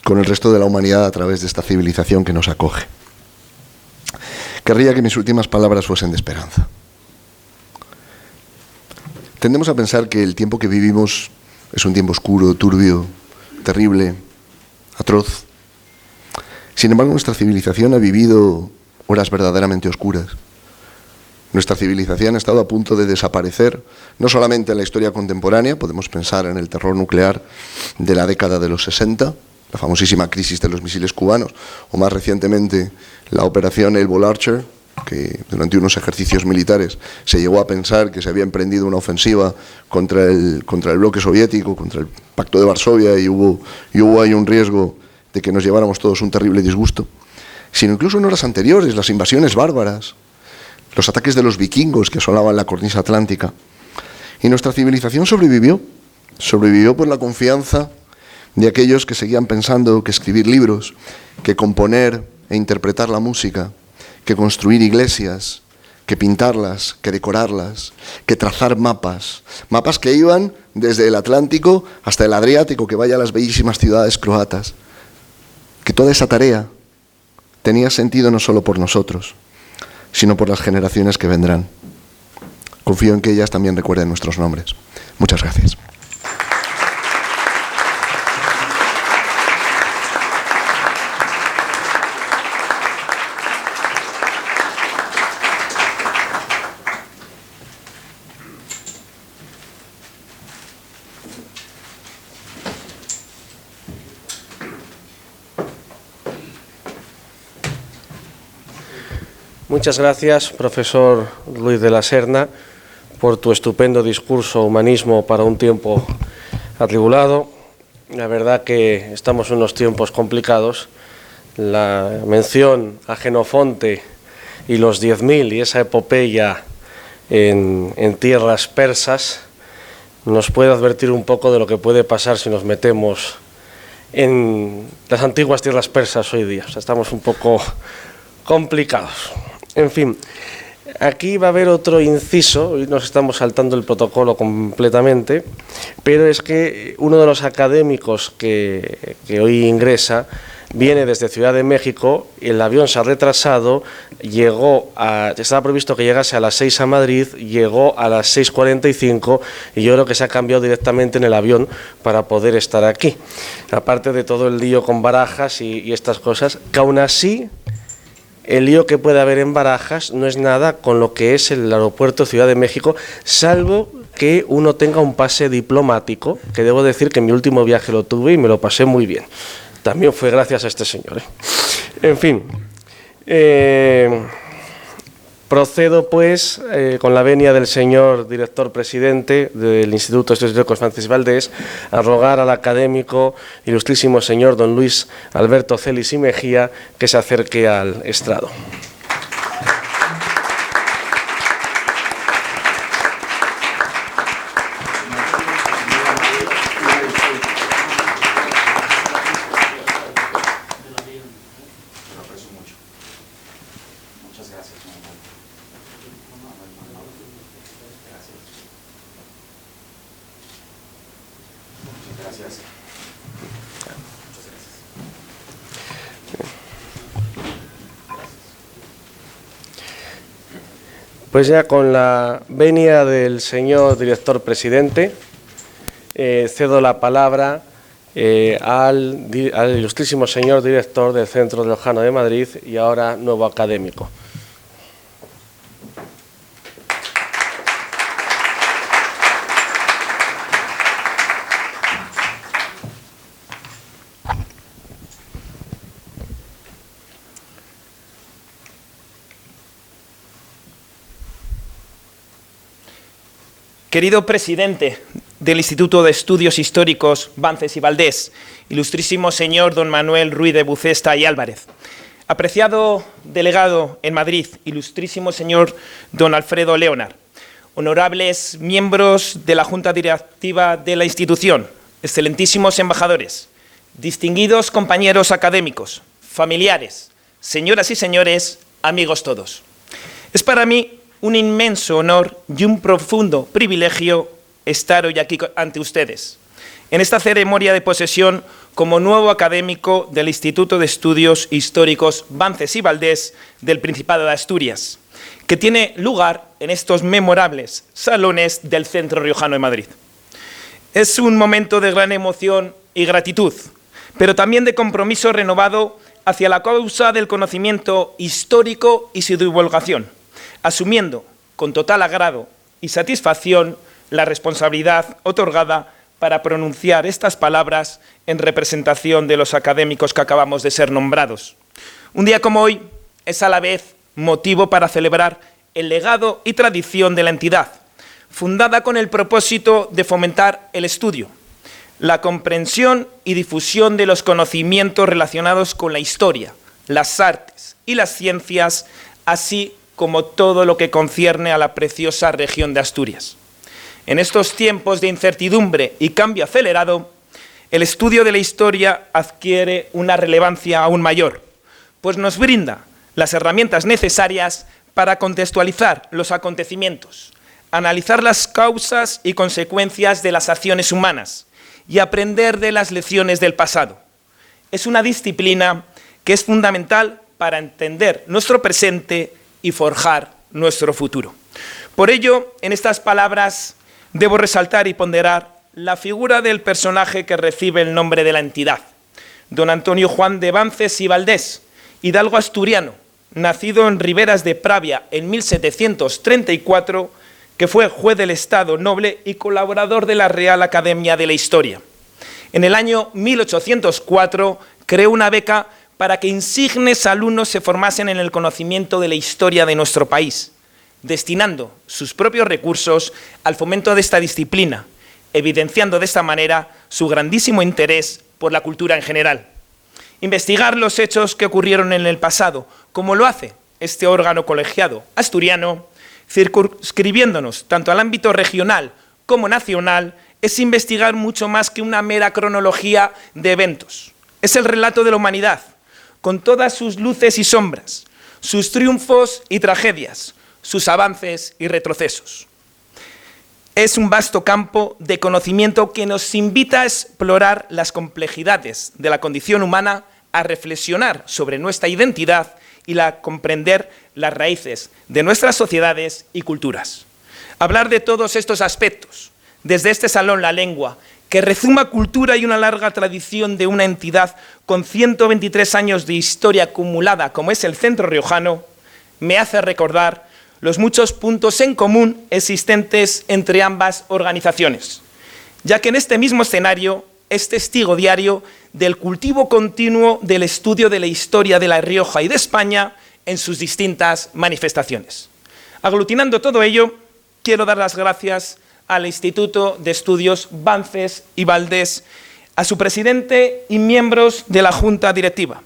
con el resto de la humanidad a través de esta civilización que nos acoge. Querría que mis últimas palabras fuesen de esperanza. Tendemos a pensar que el tiempo que vivimos es un tiempo oscuro, turbio, terrible, atroz. Sin embargo, nuestra civilización ha vivido horas verdaderamente oscuras. Nuestra civilización ha estado a punto de desaparecer, no solamente en la historia contemporánea, podemos pensar en el terror nuclear de la década de los 60, la famosísima crisis de los misiles cubanos, o más recientemente la operación Able Archer, que durante unos ejercicios militares se llegó a pensar que se había emprendido una ofensiva contra el bloque soviético, contra el Pacto de Varsovia, y hubo ahí un riesgo de que nos lleváramos todos un terrible disgusto, sino incluso en horas anteriores, las invasiones bárbaras, los ataques de los vikingos que asolaban la cornisa atlántica. Y nuestra civilización sobrevivió por la confianza de aquellos que seguían pensando que escribir libros, que componer e interpretar la música, que construir iglesias, que pintarlas, que decorarlas, que trazar mapas que iban desde el Atlántico hasta el Adriático, que vaya a las bellísimas ciudades croatas, que toda esa tarea tenía sentido no solo por nosotros, sino por las generaciones que vendrán. Confío en que ellas también recuerden nuestros nombres. Muchas gracias. Muchas gracias, profesor Luis de la Serna, por tu estupendo discurso Humanismo para un tiempo atribulado. La verdad que estamos en unos tiempos complicados. La mención a Jenofonte y los 10.000 y esa epopeya en tierras persas nos puede advertir un poco de lo que puede pasar si nos metemos en las antiguas tierras persas hoy día. O sea, estamos un poco complicados. En fin, aquí va a haber otro inciso, hoy nos estamos saltando el protocolo completamente, pero es que uno de los académicos que hoy ingresa viene desde Ciudad de México, el avión se ha retrasado, estaba previsto que llegase a las 6 a Madrid, llegó a las 6:45 y yo creo que se ha cambiado directamente en el avión para poder estar aquí. Aparte de todo el lío con Barajas y estas cosas, que aún así el lío que puede haber en Barajas no es nada con lo que es el aeropuerto Ciudad de México, salvo que uno tenga un pase diplomático, que debo decir que en mi último viaje lo tuve y me lo pasé muy bien. También fue gracias a este señor. En fin, procedo pues con la venia del señor director presidente del Instituto de Estudios Históricos Francis Valdés a rogar al académico ilustrísimo señor don Luis Alberto Celis y Mejía que se acerque al estrado. Pues ya con la venia del señor director presidente, cedo la palabra al ilustrísimo señor director del Centro Riojano de Madrid y ahora nuevo académico. Querido presidente del Instituto de Estudios Históricos Bances y Valdés, ilustrísimo señor don Manuel Ruiz de Bucesta y Álvarez, apreciado delegado en Madrid, ilustrísimo señor don Alfredo Leonard, honorables miembros de la Junta Directiva de la institución, excelentísimos embajadores, distinguidos compañeros académicos, familiares, señoras y señores, amigos todos. Es para mí un inmenso honor y un profundo privilegio estar hoy aquí ante ustedes, en esta ceremonia de posesión como nuevo académico del Instituto de Estudios Históricos Bances y Valdés del Principado de Asturias, que tiene lugar en estos memorables salones del Centro Riojano de Madrid. Es un momento de gran emoción y gratitud, pero también de compromiso renovado hacia la causa del conocimiento histórico y su divulgación, asumiendo con total agrado y satisfacción la responsabilidad otorgada para pronunciar estas palabras en representación de los académicos que acabamos de ser nombrados. Un día como hoy es a la vez motivo para celebrar el legado y tradición de la entidad, fundada con el propósito de fomentar el estudio, la comprensión y difusión de los conocimientos relacionados con la historia, las artes y las ciencias, así como todo lo que concierne a la preciosa región de Asturias. En estos tiempos de incertidumbre y cambio acelerado, el estudio de la historia adquiere una relevancia aún mayor, pues nos brinda las herramientas necesarias para contextualizar los acontecimientos, analizar las causas y consecuencias de las acciones humanas y aprender de las lecciones del pasado. Es una disciplina que es fundamental para entender nuestro presente y forjar nuestro futuro. Por ello, en estas palabras debo resaltar y ponderar la figura del personaje que recibe el nombre de la entidad, don Antonio Juan de Bances y Valdés, hidalgo asturiano, nacido en Riberas de Pravia en 1734, que fue juez del Estado Noble y colaborador de la Real Academia de la Historia. En el año 1804 creó una beca para que insignes alumnos se formasen en el conocimiento de la historia de nuestro país, destinando sus propios recursos al fomento de esta disciplina, evidenciando de esta manera su grandísimo interés por la cultura en general. Investigar los hechos que ocurrieron en el pasado, como lo hace este órgano colegiado asturiano, circunscribiéndonos tanto al ámbito regional como nacional es investigar mucho más que una mera cronología de eventos. Es el relato de la humanidad, con todas sus luces y sombras, sus triunfos y tragedias, sus avances y retrocesos. Es un vasto campo de conocimiento que nos invita a explorar las complejidades de la condición humana, a reflexionar sobre nuestra identidad y a comprender las raíces de nuestras sociedades y culturas. Hablar de todos estos aspectos, desde este salón La Lengua, que rezuma cultura y una larga tradición de una entidad con 123 años de historia acumulada como es el Centro Riojano, me hace recordar los muchos puntos en común existentes entre ambas organizaciones, ya que en este mismo escenario es testigo diario del cultivo continuo del estudio de la historia de La Rioja y de España en sus distintas manifestaciones. Aglutinando todo ello, quiero dar las gracias al Instituto de Estudios Bances y Valdés, a su presidente y miembros de la Junta Directiva,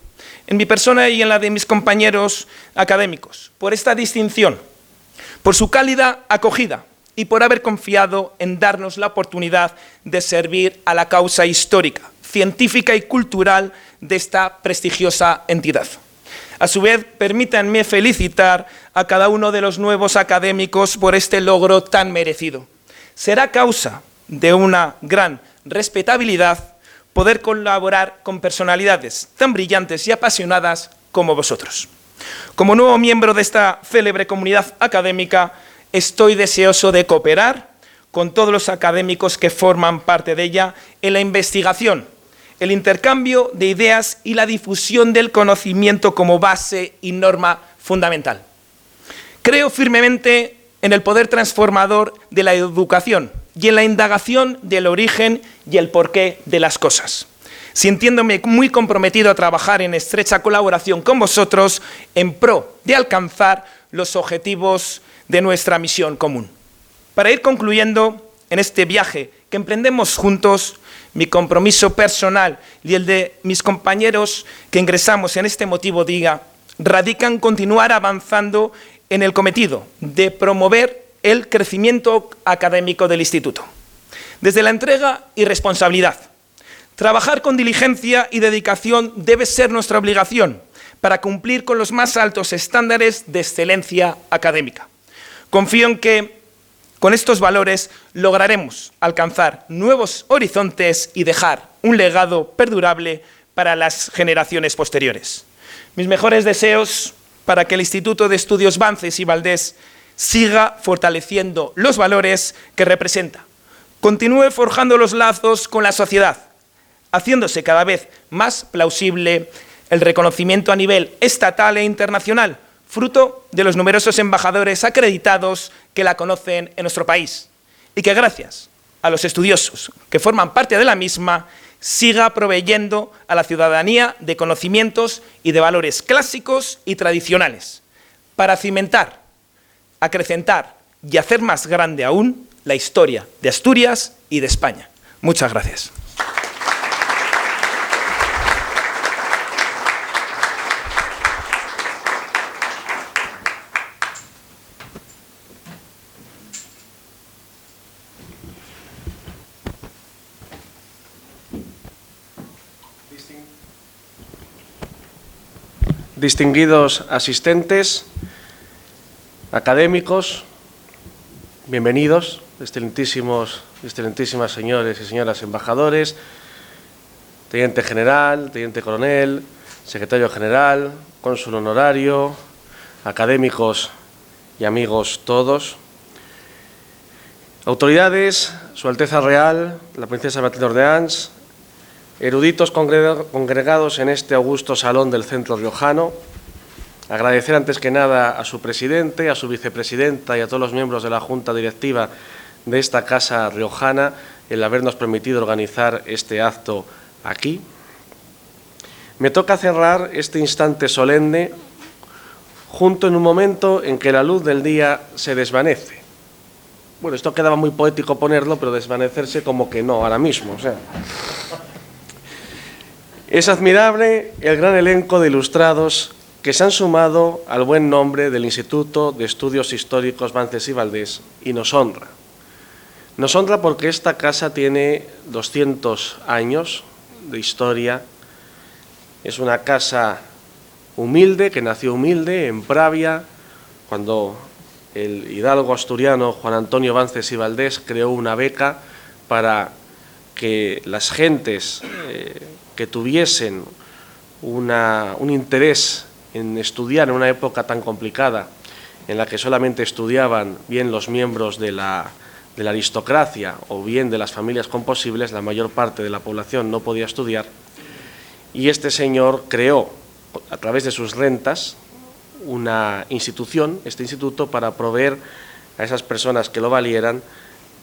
en mi persona y en la de mis compañeros académicos, por esta distinción, por su cálida acogida y por haber confiado en darnos la oportunidad de servir a la causa histórica, científica y cultural de esta prestigiosa entidad. A su vez, permítanme felicitar a cada uno de los nuevos académicos por este logro tan merecido. Será causa de una gran respetabilidad poder colaborar con personalidades tan brillantes y apasionadas como vosotros. Como nuevo miembro de esta célebre comunidad académica, estoy deseoso de cooperar con todos los académicos que forman parte de ella en la investigación, el intercambio de ideas y la difusión del conocimiento como base y norma fundamental. Creo firmemente en el poder transformador de la educación y en la indagación del origen y el porqué de las cosas, sintiéndome muy comprometido a trabajar en estrecha colaboración con vosotros en pro de alcanzar los objetivos de nuestra misión común. Para ir concluyendo en este viaje que emprendemos juntos, mi compromiso personal y el de mis compañeros que ingresamos en este motivo día radica en continuar avanzando en el cometido de promover el crecimiento académico del Instituto. Desde la entrega y responsabilidad, trabajar con diligencia y dedicación debe ser nuestra obligación para cumplir con los más altos estándares de excelencia académica. Confío en que con estos valores lograremos alcanzar nuevos horizontes y dejar un legado perdurable para las generaciones posteriores. Mis mejores deseos para que el Instituto de Estudios Bances y Valdés siga fortaleciendo los valores que representa, continúe forjando los lazos con la sociedad, haciéndose cada vez más plausible el reconocimiento a nivel estatal e internacional, fruto de los numerosos embajadores acreditados que la conocen en nuestro país, y que gracias a los estudiosos que forman parte de la misma, siga proveyendo a la ciudadanía de conocimientos y de valores clásicos y tradicionales, para cimentar, acrecentar y hacer más grande aún la historia de Asturias y de España. Muchas gracias. Distinguidos asistentes, académicos, bienvenidos, excelentísimas señores y señoras embajadores, teniente general, teniente coronel, secretario general, cónsul honorario, académicos y amigos todos, autoridades, Su Alteza Real, la princesa Matilde de Orleans, eruditos congregados en este augusto salón del Centro Riojano, agradecer antes que nada a su presidente, a su vicepresidenta y a todos los miembros de la Junta Directiva de esta Casa Riojana el habernos permitido organizar este acto aquí. Me toca cerrar este instante solemne junto en un momento en que la luz del día se desvanece. Bueno, esto quedaba muy poético ponerlo, pero desvanecerse como que no, ahora mismo, o sea. Es admirable el gran elenco de ilustrados que se han sumado al buen nombre del Instituto de Estudios Históricos Bances y Valdés y nos honra. Nos honra porque esta casa tiene 200 años de historia. Es una casa humilde, que nació humilde en Pravia, cuando el hidalgo asturiano Juan Antonio Bances y Valdés creó una beca para que las gentes que tuviesen un interés en estudiar en una época tan complicada, en la que solamente estudiaban bien los miembros de la aristocracia o bien de las familias composibles, la mayor parte de la población no podía estudiar, y este señor creó, a través de sus rentas, una institución, este instituto, para proveer a esas personas que lo valieran,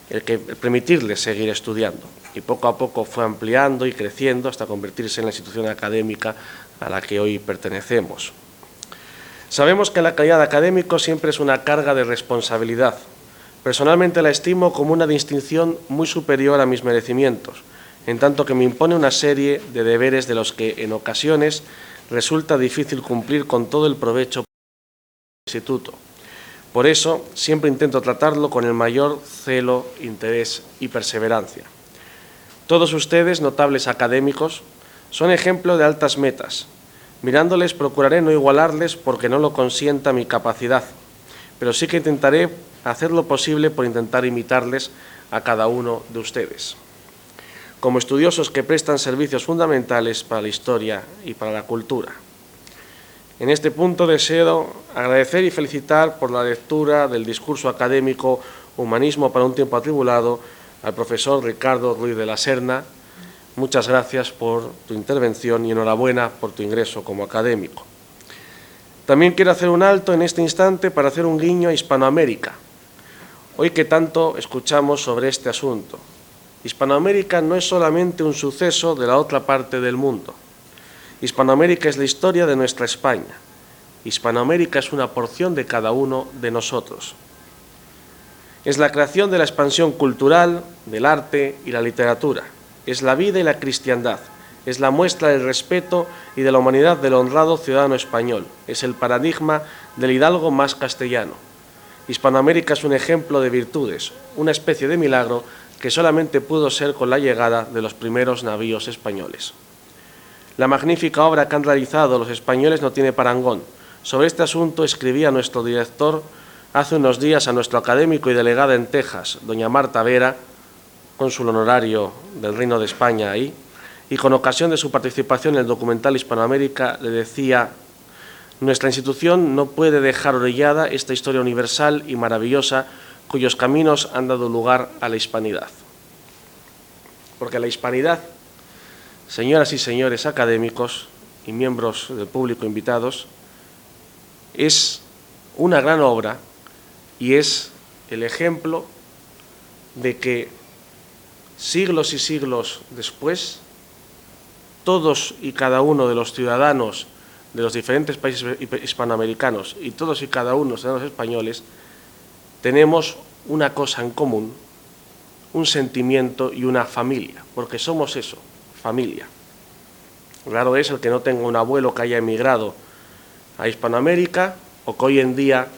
el permitirles seguir estudiando. Y poco a poco fue ampliando y creciendo hasta convertirse en la institución académica a la que hoy pertenecemos. Sabemos que la calidad de académico siempre es una carga de responsabilidad. Personalmente la estimo como una distinción muy superior a mis merecimientos, en tanto que me impone una serie de deberes de los que en ocasiones resulta difícil cumplir con todo el provecho del instituto. Por eso siempre intento tratarlo con el mayor celo, interés y perseverancia. Todos ustedes, notables académicos, son ejemplo de altas metas. Mirándoles procuraré no igualarles porque no lo consienta mi capacidad, pero sí que intentaré hacer lo posible por intentar imitarles a cada uno de ustedes, como estudiosos que prestan servicios fundamentales para la historia y para la cultura. En este punto deseo agradecer y felicitar por la lectura del discurso académico Humanismo para un tiempo atribulado al profesor Ricardo Ruiz de la Serna. Muchas gracias por tu intervención y enhorabuena por tu ingreso como académico. También quiero hacer un alto en este instante para hacer un guiño a Hispanoamérica. Hoy que tanto escuchamos sobre este asunto, Hispanoamérica no es solamente un suceso de la otra parte del mundo. Hispanoamérica es la historia de nuestra España. Hispanoamérica es una porción de cada uno de nosotros. Es la creación de la expansión cultural, del arte y la literatura. Es la vida y la cristiandad. Es la muestra del respeto y de la humanidad del honrado ciudadano español. Es el paradigma del hidalgo más castellano. Hispanoamérica es un ejemplo de virtudes, una especie de milagro que solamente pudo ser con la llegada de los primeros navíos españoles. La magnífica obra que han realizado los españoles no tiene parangón. Sobre este asunto escribía nuestro director hace unos días a nuestro académico y delegada en Texas, doña Marta Vera, cónsul honorario del Reino de España ahí, y con ocasión de su participación en el documental Hispanoamérica le decía: nuestra institución no puede dejar orillada esta historia universal y maravillosa cuyos caminos han dado lugar a la hispanidad. Porque la hispanidad, señoras y señores académicos y miembros del público invitados, es una gran obra y es el ejemplo de que siglos y siglos después, todos y cada uno de los ciudadanos de los diferentes países hispanoamericanos y todos y cada uno de los ciudadanos españoles tenemos una cosa en común, un sentimiento y una familia, porque somos eso, familia. Raro es el que no tenga un abuelo que haya emigrado a Hispanoamérica o que hoy en día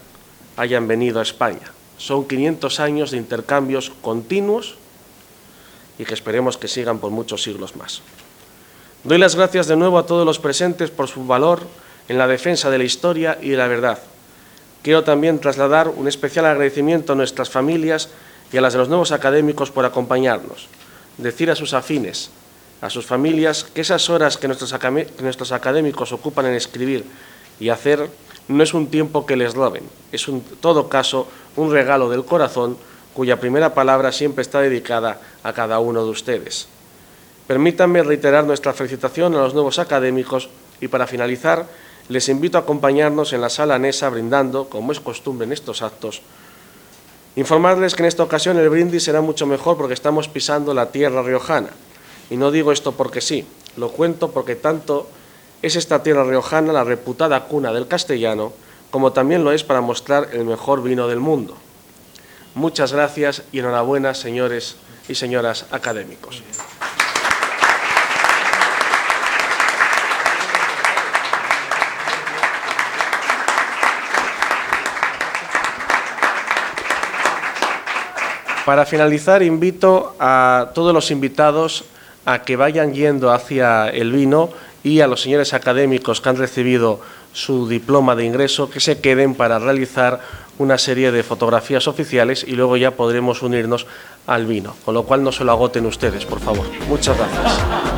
hayan venido a España. Son 500 años de intercambios continuos y que esperemos que sigan por muchos siglos más. Doy las gracias de nuevo a todos los presentes por su valor en la defensa de la historia y de la verdad. Quiero también trasladar un especial agradecimiento a nuestras familias y a las de los nuevos académicos por acompañarnos. Decir a sus afines, a sus familias, que esas horas que nuestros académicos ocupan en escribir y hacer no es un tiempo que les roben, es en todo caso un regalo del corazón cuya primera palabra siempre está dedicada a cada uno de ustedes. Permítanme reiterar nuestra felicitación a los nuevos académicos y para finalizar les invito a acompañarnos en la sala Anesa brindando, como es costumbre en estos actos. Informarles que en esta ocasión el brindis será mucho mejor porque estamos pisando la tierra riojana. Y no digo esto porque sí, lo cuento porque tanto es esta tierra riojana la reputada cuna del castellano, como también lo es para mostrar el mejor vino del mundo. Muchas gracias y enhorabuena, señores y señoras académicos. Para finalizar, invito a todos los invitados a que vayan yendo hacia el vino y a los señores académicos que han recibido su diploma de ingreso que se queden para realizar una serie de fotografías oficiales y luego ya podremos unirnos al vino, con lo cual no se lo agoten ustedes, por favor. Muchas gracias.